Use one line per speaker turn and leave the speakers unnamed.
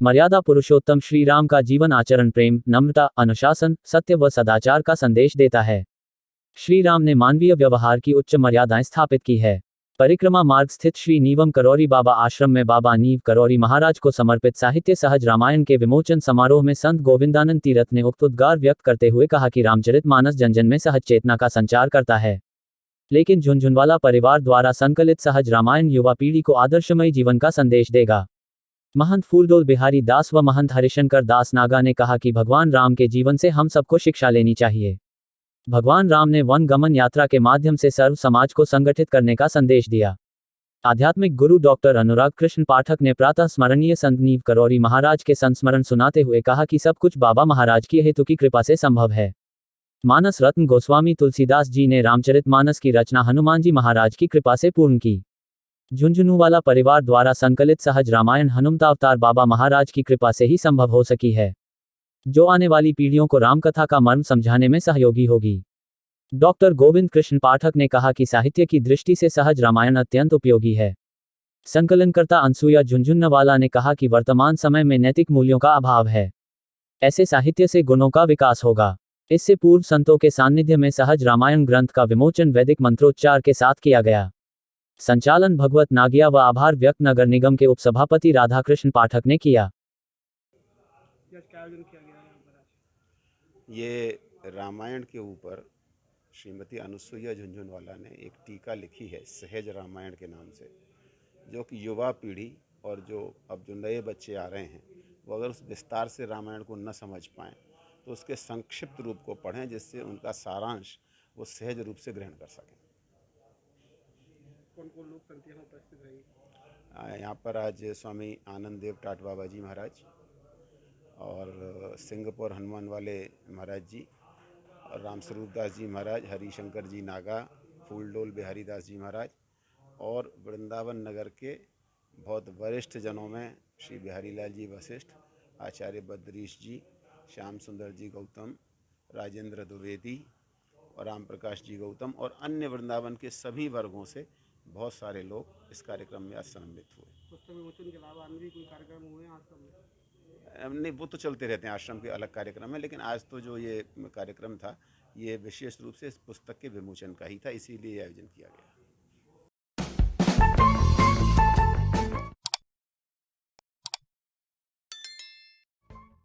मर्यादा पुरुषोत्तम श्री राम का जीवन आचरण प्रेम, नम्रता, अनुशासन, सत्य व सदाचार का संदेश देता है। श्री राम ने मानवीय व्यवहार की उच्च मर्यादाएं स्थापित की है। परिक्रमा मार्ग स्थित श्री नीवम करौरी बाबा आश्रम में बाबा नीव करौरी महाराज को समर्पित साहित्य सहज रामायण के विमोचन समारोह में संत गोविंदानंद तीरथ ने उक्त उद्गार व्यक्त करते हुए कहा कि रामचरितमानस जन जन में सहज चेतना का संचार करता है, लेकिन झुनझुनवाला परिवार द्वारा संकलित सहज रामायण युवा पीढ़ी को आदर्शमयी जीवन का संदेश देगा। महंत फूलडोल बिहारी दास व महंत हरिशंकर दास नागा ने कहा कि भगवान राम के जीवन से हम सबको शिक्षा लेनी चाहिए। भगवान राम ने वन गमन यात्रा के माध्यम से सर्व समाज को संगठित करने का संदेश दिया। आध्यात्मिक गुरु डॉक्टर अनुराग कृष्ण पाठक ने प्रातः स्मरणीय संत नीव करौरी महाराज के संस्मरण सुनाते हुए कहा कि सब कुछ बाबा महाराज की हेतु की कृपा से संभव है। मानस रत्न गोस्वामी तुलसीदास जी ने रामचरितमानस की रचना हनुमान जी महाराज की कृपा से पूर्ण की। झुंझुनूवाला परिवार द्वारा संकलित सहज रामायण हनुमतावतार बाबा महाराज की कृपा से ही संभव हो सकी है, जो आने वाली पीढ़ियों को रामकथा का मर्म समझाने में सहयोगी होगी। डॉक्टर गोविंद कृष्ण पाठक ने कहा कि साहित्य की दृष्टि से सहज रामायण अत्यंत उपयोगी है। संकलनकर्ता अनसुया झुंझुनवाला ने कहा कि वर्तमान समय में नैतिक मूल्यों का अभाव है। ऐसे साहित्य से गुणों का विकास होगा। इससे पूर्व संतों के सानिध्य में सहज रामायण ग्रंथ का विमोचन वैदिक मंत्रोच्चार के साथ किया गया। संचालन भगवत नागिया व आभार व्यक्त नगर निगम के उपसभापति राधाकृष्ण पाठक ने किया।
ये रामायण के ऊपर श्रीमती अनुसुईया झुंझुनवाला ने एक टीका लिखी है सहज रामायण के नाम से, जो कि युवा पीढ़ी और जो नए बच्चे आ रहे हैं वो अगर उस विस्तार से रामायण को न समझ पाएँ तो उसके संक्षिप्त रूप को पढ़ें, जिससे उनका सारांश वो सहज रूप से ग्रहण कर सकें।
कौन-कौन लोग संत यहाँ उपस्थित रहेंगे?
यहाँ पर आज स्वामी आनंद देव टाट बाबा जी महाराज और सिंगापुर हनुमान वाले महाराज जी और रामस्वरूप दास जी महाराज, हरिशंकर जी नागा, फूलडोल बिहारी दास जी महाराज और वृंदावन नगर के बहुत वरिष्ठ जनों में श्री बिहारी लाल जी वशिष्ठ, आचार्य बद्रीश जी, श्याम सुंदर जी गौतम, राजेंद्र द्विवेदी और राम प्रकाश जी गौतम और अन्य वृंदावन के सभी वर्गों से बहुत सारे लोग इस कार्यक्रम में आज सम्मिलित हुए।
पुस्तक विमोचन के अलावा अन्य भी कोई कार्यक्रम हुए हैं आश्रम में?
नहीं, वो तो चलते रहते हैं, आश्रम के अलग कार्यक्रम है, लेकिन आज तो जो ये कार्यक्रम था ये विशेष रूप से इस पुस्तक के विमोचन का ही था, इसीलिए आयोजन किया गया।